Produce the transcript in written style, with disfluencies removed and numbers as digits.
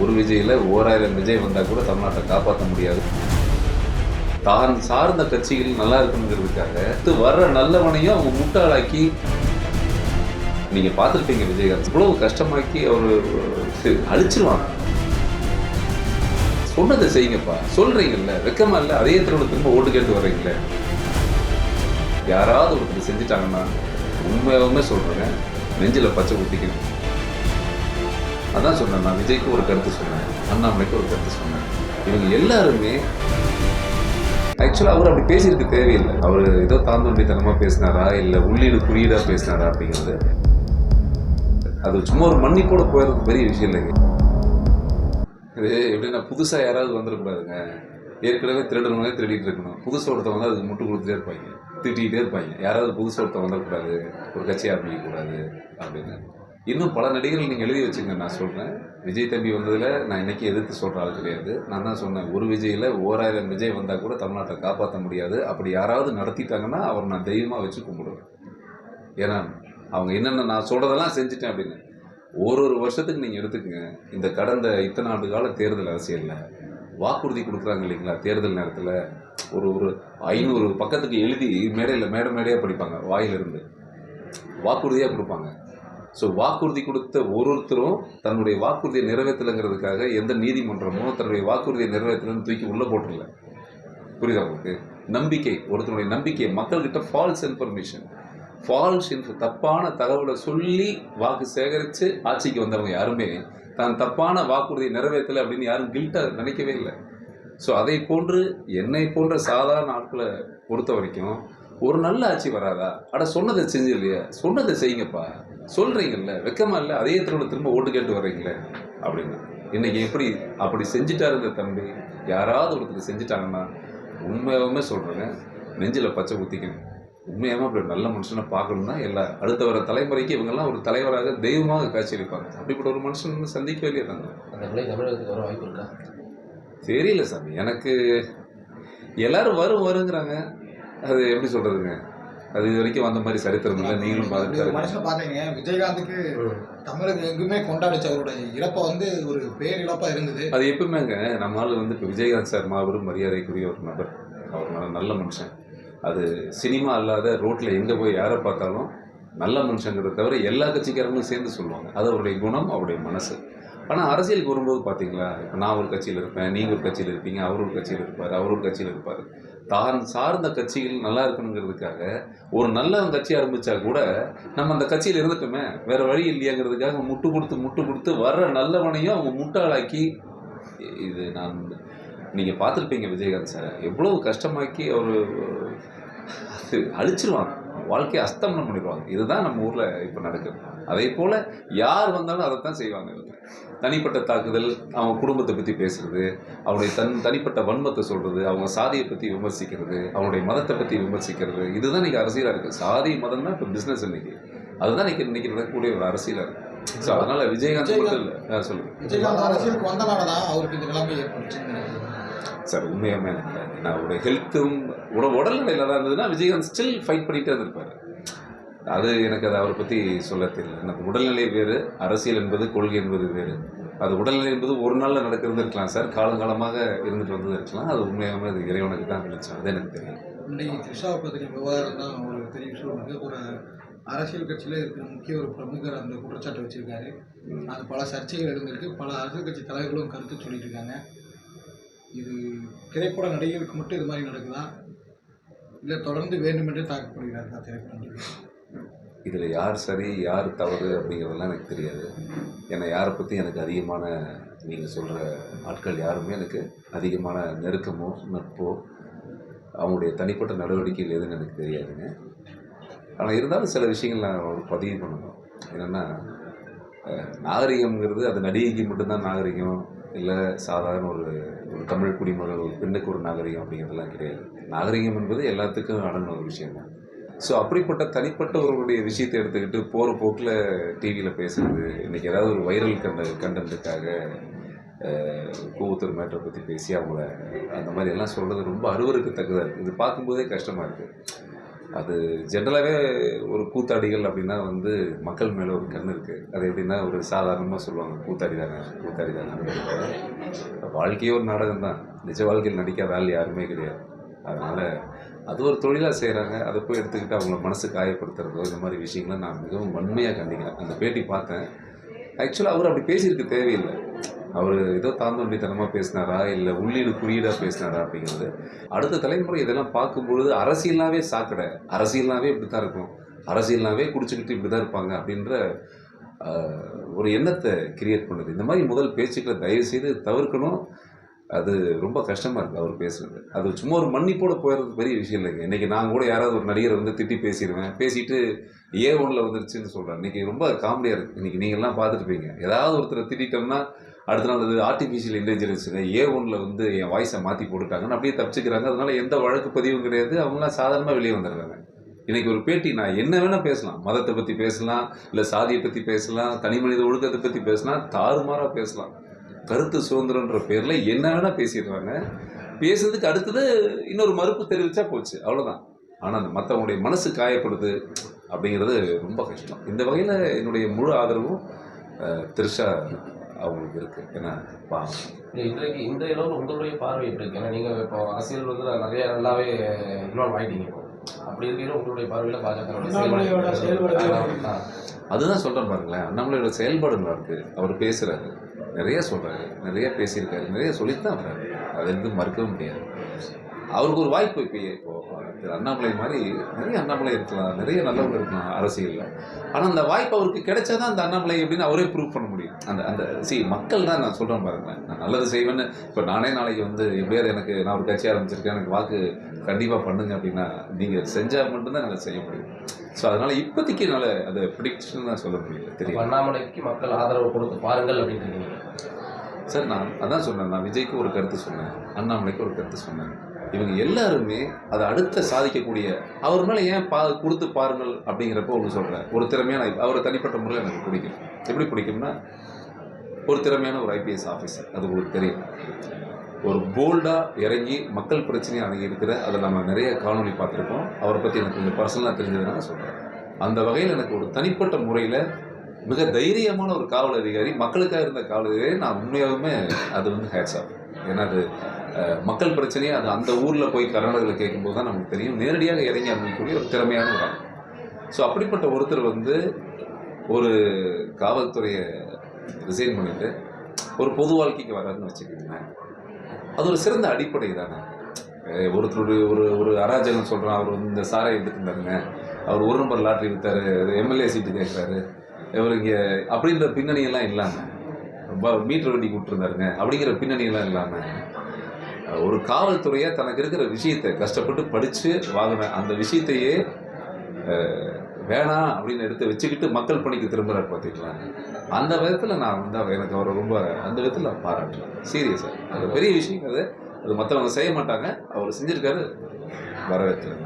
ஒரு விஜயில் 1000 விஜய் வந்தால் கூட தமிழ்நாட்டை காப்பாற்ற முடியாது. தான் சார்ந்த கட்சிகள் நல்லா இருக்குங்கிறதுக்காக வர்ற நல்லவனையும் அவங்க முட்டாளாக்கி, நீங்கள் பார்த்துருப்பீங்க விஜயகாந்த் இவ்வளவு கஷ்டமாக்கி அவர் அழிச்சிருவாங்க. சொன்னதை செய்யுங்கப்பா, சொல்றீங்கல்ல, வெக்கமா இல்லை, அதே திரும்ப திரும்ப ஓட்டு கேட்டு வர்றீங்களே. யாராவது ஒருத்தர் செஞ்சுட்டாங்கன்னா உண்மையாகவுமே சொல்றேங்க, நெஞ்சில் பச்சை ஊற்றிக்கணும். அதான் சொன்னேன், நான் விஜய்க்கு ஒரு கருத்து சொன்னேன், அண்ணாமலைக்கு ஒரு கருத்து சொன்னேன். இவங்க எல்லாருமே ஆக்சுவலாக அவர் அப்படி பேசியிருக்க தேவையில்லை. அவர் ஏதோ தாந்தோண்டித்தனமாக பேசினாரா இல்லை உள்ளீடு குறியீடாக பேசினாரா அப்படிங்கிறது அது சும்மா ஒரு மன்னிப்போட போயிடுறது பெரிய விஷயம் இல்லைங்க. இது எப்படின்னா புதுசாக யாராவது வந்துடக்கூடாதுங்க. ஏற்கனவே திருடனே திருடிட்டு இருக்கணும். புதுசாக ஒருத்தவங்க வந்து அதுக்கு முட்டு கொடுத்துட்டே இருப்பாங்க, திட்டிகிட்டே இருப்பாங்க. யாராவது புதுசாக ஒருத்தவங்க வந்துடக்கூடாது, ஒரு கட்சி ஆரம்பிக்கக்கூடாது அப்படின்னு. இன்னும் பல நடிகர்கள் நீங்கள் எழுதி வச்சுங்க. நான் சொல்கிறேன், விஜய் தம்பி வந்ததில் நான் இன்றைக்கி எதிர்த்து சொல்கிற ஆள் கிடையாது. நான் தான் சொன்னேன், ஒரு விஜயில் 1000 விஜய் வந்தால் கூட தமிழ்நாட்டை காப்பாற்ற முடியாது. அப்படி யாராவது நடத்திட்டாங்கன்னா அவர் நான் தெய்வமாக வச்சு கும்பிடுவேன். ஏன்னா அவங்க என்னென்ன நான் சொல்கிறதெல்லாம் செஞ்சுட்டேன் அப்படின்னு. ஒரு வருஷத்துக்கு நீங்கள் எடுத்துக்கங்க. இந்த கடந்த இத்தனை ஆண்டு கால தேர்தல் அரசியலில் வாக்குறுதி கொடுக்குறாங்க இல்லைங்களா? தேர்தல் நேரத்தில் ஒரு 500 பக்கத்துக்கு எழுதி மேடையாக படிப்பாங்க, வாயிலிருந்து வாக்குறுதியாக கொடுப்பாங்க. ஸோ வாக்குறுதி கொடுத்த ஒருத்தரும் தன்னுடைய வாக்குறுதியை நிறைவேற்றலைங்கிறதுக்காக எந்த நீதிமன்றமோ தன்னுடைய வாக்குறுதியை நிறைவேற்றலன்னு தூக்கி உள்ளே போட்டுடல. புரியுதா உங்களுக்கு? நம்பிக்கை, ஒருத்தருடைய நம்பிக்கை, மக்கள்கிட்ட ஃபால்ஸ் தப்பான தகவலை சொல்லி வாக்கு சேகரித்து ஆட்சிக்கு வந்தவங்க யாருமே தான் தப்பான வாக்குறுதியை நிறைவேற்றலை அப்படின்னு யாரும் கில்ட்டாக நினைக்கவே இல்லை. ஸோ அதை போன்று என்னை போன்ற சாதாரண ஆட்களை பொறுத்த வரைக்கும் ஒரு நல்ல ஆட்சி வராதா? சொன்னதை செஞ்சு இல்லையா? சொன்னதை செய்யுங்கப்பா, சொல்கிறீங்கல்ல, வெக்கமா இல்லை, அதே திரும்ப ஓட்டு கேட்டு வர்றீங்களே அப்படின்னு. இன்றைக்கி அப்படி செஞ்சுட்டாரு இந்த தம்பி. யாராவது ஒருத்தர் செஞ்சுட்டாங்கன்னா உண்மையாகவுமே சொல்கிறேங்க, நெஞ்சில் பச்சை ஊற்றிக்கணும். உண்மையாகவும் அப்படி நல்ல மனுஷனை பார்க்கணுன்னா அடுத்த வர தலைமுறைக்கு இவங்கெல்லாம் ஒரு தலைவராக தெய்வமாக காட்சியளிப்பாங்க. அப்படிப்பட்ட ஒரு மனுஷன் சந்திக்கவே இல்லையா நாங்கள்? அந்த பிள்ளை தமிழகத்துக்கு வர வாய்ப்பு இருக்கா தெரியல சாமி. எனக்கு எல்லாரும் வருங்கிறாங்க. அது எப்படி சொல்றதுங்க? அது இது வரைக்கும் வந்த மாதிரி சரித்திரம் இல்லை. நீங்களும் பாத்தீங்க, விஜயகாந்துக்கு தமிழகம் எங்குமே கொண்டாடிச்சு. அவருடைய இறப்பை வந்து ஒரு பேரிழப்பா இருந்தது. அது எப்பவுமேங்க நம்மளால வந்து இப்போ விஜயகாந்த் சார் மாபெரும் மரியாதைக்குரிய ஒரு நபர். அவர் நல்ல மனுஷன். அது சினிமா அல்லாத ரோட்டில் எங்கே போய் யாரை பார்த்தாலும் நல்ல மனுஷங்கிறத தவிர எல்லா கட்சிக்காரங்களும் சேர்ந்து சொல்லுவாங்க. அது அவருடைய குணம், அவருடைய மனசு. ஆனால் அரசியலுக்கு வரும்போது பார்த்தீங்களா, இப்போ நான் ஒரு கட்சியில் இருப்பேன், நீங்கள் ஒரு கட்சியில் இருப்பீங்க, அவர் ஒரு கட்சியில் இருப்பார், அவர் ஒரு கட்சியில் இருப்பார். தான் சார்ந்த கட்சிகள் நல்லா இருக்கணுங்கிறதுக்காக ஒரு நல்ல கட்சி ஆரம்பித்தா கூட நம்ம அந்த கட்சியில் இருந்துட்டோமே, வேறு வழி இல்லையாங்கிறதுக்காக முட்டு கொடுத்து வர்ற நல்லவனையும் அவங்க முட்டாளாக்கி, இது நீங்கள் பார்த்துருப்பீங்க விஜயகாந்த் சார் எவ்வளவு கஷ்டமாக்கி அவர் அழிச்சிருவாங்க, வாழ்க்கையை அஸ்தமனம் பண்ணிடுவாங்க. இதுதான் நம்ம ஊரில் இப்போ நடக்குது. அதே போல் யார் வந்தாலும் அதைத்தான் செய்வாங்க. தனிப்பட்ட தாக்குதல், அவங்க குடும்பத்தை பற்றி பேசுறது, அவருடைய தனிப்பட்ட வன்மத்தை சொல்கிறது, அவங்க சாதியை பற்றி விமர்சிக்கிறது, அவங்களுடைய மதத்தை பற்றி விமர்சிக்கிறது, இதுதான் இன்றைக்கி அரசியலாக இருக்குது. சாதி மதம் தான் இப்போ பிஸ்னஸ் இன்னைக்கு. அதுதான் இன்னைக்கு நடக்கக்கூடிய ஒரு அரசியலாக இருக்குது. ஸோ அதனால் விஜயகாந்த் மட்டும் இல்லை, சொல்லுங்கள். விஜயகாந்த் அரசியலுக்கு வந்தனால தான் அவருக்கு இந்த நிலைமை ஏற்பட்டுச்சுன்னு சார் உண்மையாமே எனக்கு நான் அவருடைய ஹெல்த்தும் உடல்நிலையில் தான் இருந்ததுன்னா விஜயகாந்த் ஸ்டில் ஃபைட் பண்ணிகிட்டே இருந்திருப்பார். அது எனக்கு அதை அவரை பற்றி சொல்ல தெரியல. எனக்கு உடல்நிலை வேறு, அரசியல் என்பது கொள்கை என்பது வேறு. அது உடல்நிலை என்பது ஒரு நாளில் நடக்கிறது இருக்கலாம் சார், காலங்காலமாக இருந்துட்டு வந்தது இருக்கலாம். அது உண்மையாகவே அது இறைவனுக்கு தான் விளைச்சோம். அது எனக்கு தெரியும். இன்றைக்கி த்ரிஷாவை பற்றின விவகாரம் தான் ஒரு பெரிய விஷயம். வந்து ஒரு அரசியல் கட்சியில் இருக்கிற முக்கிய ஒரு பிரமுகர் அந்த குற்றச்சாட்டை வச்சுருக்காரு. அது பல சர்ச்சைகள் இருந்திருக்கு. பல அரசியல் கட்சி தலைவர்களும் கருத்து சொல்லிட்டு இருக்காங்க. இது திரைப்பட நடிகர்களுக்கு மட்டும் இது மாதிரி நடக்குதா, இல்லை தொடர்ந்து வேண்டுமென்றே தாக்கப்படுகிறார்களா திரைப்பட நடிகர்கள்? இதில் யார் சரி யார் தவறு அப்படிங்கிறதெல்லாம் எனக்கு தெரியாது. ஏன்னா யாரை பற்றி எனக்கு அதிகமான நீங்கள் சொல்கிற ஆட்கள் யாருமே எனக்கு அதிகமான நெருக்கமோ நட்போ அவங்களுடைய தனிப்பட்ட நடவடிக்கைகள் எதுன்னு எனக்கு தெரியாதுங்க. ஆனால் இருந்தாலும் சில விஷயங்கள் நான் பதிவு பண்ணணும். என்னென்னா, நாகரிகம்ங்கிறது அது நடிகைக்கு மட்டும்தான் நாகரிகம், இல்லை சாதாரண ஒரு தமிழ் குடிமகள் ஒரு பெண்ணுக்கு ஒரு நாகரிகம் அப்படிங்கிறதுலாம் கிடையாது. நாகரிகம் என்பது எல்லாத்துக்கும் அடங்கின ஒரு விஷயம் தான். ஸோ அப்படிப்பட்ட தனிப்பட்ட ஒருவருடைய விஷயத்தை எடுத்துக்கிட்டு போகிற போக்கில் டிவியில் பேசுகிறது, இன்றைக்கி ஏதாவது ஒரு வைரல் கண்டென்ட்டுக்காக கூவத்தூர் மேட்டரை பற்றி பேசி அவங்கள அந்த மாதிரி எல்லாம் சொல்கிறது ரொம்ப அருவருக்கத்தக்கதாக இருக்குது. இது பார்க்கும்போதே கஷ்டமாக இருக்குது. அது ஜென்ரலாகவே ஒரு கூத்தாடிகள் அப்படின்னா வந்து மக்கள் மேலே ஒரு கண் இருக்குது. அது எப்படின்னா ஒரு சாதாரணமாக சொல்லுவாங்க, கூத்தாடி தானே அப்படின்ட்டு. வாழ்க்கையே ஒரு நாடகம் தான். நிஜ வாழ்க்கையில் நடிக்காத ஆள் யாருமே கிடையாது. அதனால் அது ஒரு தொழிலாக செய்கிறாங்க. அதை போய் எடுத்துக்கிட்டு அவங்கள மனசு காயப்படுத்துறதோ இந்த மாதிரி விஷயங்களை நான் மிகவும் வன்மையாக கண்டிக்கிறேன். அந்த பேட்டி பார்த்தேன். ஆக்சுவலாக அவர் அப்படி பேசியிருக்க தேவையில்லை. அவர் ஏதோ தாந்தோண்டித்தனமாக பேசினாரா இல்லை உள்ளீடு குறியீடாக பேசினாரா அப்படிங்கிறது அடுத்த தலைமுறை இதெல்லாம் பார்க்கும்பொழுது அரசியல்னாவே சாக்கடை, அரசியல்னாவே இப்படி தான் இருக்கும், அரசியல்னாவே குடிச்சுக்கிட்டு இப்படி தான் இருப்பாங்க அப்படின்ற ஒரு எண்ணத்தை கிரியேட் பண்ணுது. இந்த மாதிரி முதல் பேச்சுக்களை தயவுசெய்து தவிர்க்கணும். அது ரொம்ப கஷ்டமாக இருக்குது அவர் பேசுகிறது. அது சும்மா ஒரு மன்னிப்போடு போயிடுறது பெரிய விஷயம் இல்லைங்க. இன்றைக்கி நான் கூட யாராவது ஒரு நடிகரை வந்து திட்டி பேசிடுவேன், பேசிட்டு A1 வந்துருச்சுன்னு சொல்கிறேன். இன்றைக்கி ரொம்ப காமெடியாக இருக்குது. இன்றைக்கி நீங்கள்லாம் பார்த்துருப்பீங்க, ஏதாவது ஒருத்தரை திட்டோம்னா அடுத்த நாள் அது ஆர்டிஃபிஷியல் இன்டெலிஜென்ஸுங்க A1 வந்து என் வாய்ஸை மாற்றி போட்டுட்டாங்கன்னு அப்படியே தப்பிச்சுக்கிறாங்க. அதனால் எந்த வழக்கு பதிவும் கிடையாது. அவங்களாம் சாதாரணமாக வெளியே வந்துடுறாங்க. இன்றைக்கி ஒரு பேட்டி நான் என்ன வேணால் பேசலாம், மதத்தை பற்றி பேசலாம், இல்லை சாதியை பற்றி பேசலாம், தனி மனித ஒழுக்கத்தை பற்றி பேசலாம், தாறுமாறாக பேசலாம். கருத்து சுதந்திரன்ற பேரில் என்ன வேணால் பேசிடுறாங்க. பேசுறதுக்கு அடுத்தது இன்னொரு மறுப்பு தெரிவித்தா போச்சு, அவ்வளோதான். ஆனால் அந்த மற்றவங்களுடைய மனசு காயப்படுது அப்படிங்கிறது ரொம்ப கஷ்டம். இந்த வகையில் என்னுடைய முழு ஆதரவும் த்ரிஷா அவங்களுக்கு இருக்குது. ஏன்னா இன்றைக்கு இன்றைய அளவில் உங்களுடைய பார்வை எப்படி இருக்கு? ஏன்னா நீங்கள் இப்போ அரசியல் வந்து நிறைய நல்லாவே இன்வால்வ் ஆகிட்டீங்க. இப்போ அப்படி இருக்கையில் உங்களுடைய பார்வையில் பாஜக அதுதான் சொல்கிறேன் பாருங்களேன். அண்ணாமலையோட செயல்பாடு நல்லா இருக்குது. அவர் பேசுகிறாரு, நிறைய சொல்கிறாரு, நிறைய பேசியிருக்காரு, நிறைய சொல்லித்தான் வர்றாரு. அது எதுவும் மறுக்கவும் முடியாது. அவருக்கு ஒரு வாய்ப்பு இப்போது திரு அண்ணாமலை மாதிரி நிறைய அண்ணாமலை இருக்கலாம், நிறைய நல்லவங்க இருக்கலாம் அரசியலில். ஆனால் அந்த வாய்ப்பு அவருக்கு கிடைச்சாதான் அந்த அண்ணாமலை எப்படின்னு அவரே ப்ரூவ் பண்ண முடியும். அந்த மக்கள் தான் நான் சொல்கிறேன் பாருங்களேன். நான் நல்லது செய்வேன்னு இப்போ நானே நாளைக்கு வந்து எப்படியாவது எனக்கு நான் ஒரு கட்சி ஆரம்பிச்சிருக்கேன், எனக்கு வாக்கு கண்டிப்பாக பண்ணுங்க அப்படின்னா நீங்கள் செஞ்சால் மட்டும்தான் நல்லா செய்ய முடியும். ஸோ அதனால் இப்போதைக்கு என்னால் அதை ப்ரிடிக்ஷன் தான் சொல்ல முடியல. தெரியும் அண்ணாமலைக்கு மக்கள் ஆதரவு கொடுத்து பாருங்கள் அப்படின்றீங்க சார். நான் அதான் சொன்னேன். நான் விஜய்க்கு ஒரு கருத்து சொன்னேன், அண்ணாமலைக்கு ஒரு கருத்து சொன்னேன். இவங்க எல்லாருமே அதை அடுத்த சாதிக்கக்கூடிய அவர் மேலே ஏன் கொடுத்து பாருங்கள் அப்படிங்கிறப்ப ஒன்று சொல்கிறேன். ஒரு திறமையான அவரை தனிப்பட்ட முறையில் எனக்கு பிடிக்கும். எப்படி பிடிக்கும்னா, ஒரு திறமையான ஒரு IPS ஆஃபீஸர், அது உங்களுக்கு தெரியும். ஒரு போல்டாக இறங்கி மக்கள் பிரச்சனையை அணுகி இருக்கிற அதை நம்ம நிறைய காணொலி பார்த்துருக்கோம். அவரை பற்றி எனக்கு கொஞ்சம் பர்சனலாக தெரிஞ்சதுனால சொல்கிறேன். அந்த வகையில் எனக்கு ஒரு தனிப்பட்ட முறையில் மிக தைரியமான ஒரு காவல் அதிகாரி, மக்களுக்காக இருந்த காவல் அதிகாரி. நான் உண்மையாகவுமே அது வந்து ஹேட்ஸ் ஆஃப். ஏன்னா அது மக்கள் பிரச்சனையை அது அந்த ஊரில் போய் கர்நாடகாவில் கேட்கும்போது தான் நமக்கு தெரியும், நேரடியாக இறங்கி அமைக்கக்கூடிய ஒரு திறமையான ஒரு ஆள். ஸோ அப்படிப்பட்ட ஒருத்தர் வந்து ஒரு காவல்துறையை ரிசைன் பண்ணிட்டு ஒரு பொது வாழ்க்கைக்கு வராதுன்னு வச்சுக்கோங்களேன். அது ஒரு சிறந்த அடிப்படை தானே. ஒருத்தர் ஒரு அராஜகம் சொல்கிறான், அவர் வந்து இந்த சாராயை எடுத்துருந்தாருங்க, அவர் 1 நம்பர் லாட்ரி விற்றாரு, MLA சீட்டு கேட்குறாரு, இவர் இங்கே அப்படின்ற பின்னணியெல்லாம் இல்லாமல் மீட்டர் வண்டி கூப்பிட்டுருந்தாருங்க அப்படிங்கிற பின்னணியெல்லாம் இல்லாமல் ஒரு காவல்துறையை தனக்கு இருக்கிற விஷயத்தை கஷ்டப்பட்டு படித்து வாங்கின அந்த விஷயத்தையே வேணாம் அப்படின்னு எடுத்து வச்சுக்கிட்டு மக்கள் பணிக்கு திரும்புகிறார் பார்த்தீங்களா. அந்த விதத்தில் நான் வந்து எனக்கு அவரை ரொம்ப அந்த விதத்தில் நான் பாராட்டுறேன். சீரியஸாக அது பெரிய விஷயம். அது மற்றவங்க செய்ய மாட்டாங்க, அவர் செஞ்சுருக்காரு, வரவேற்கிறேன்.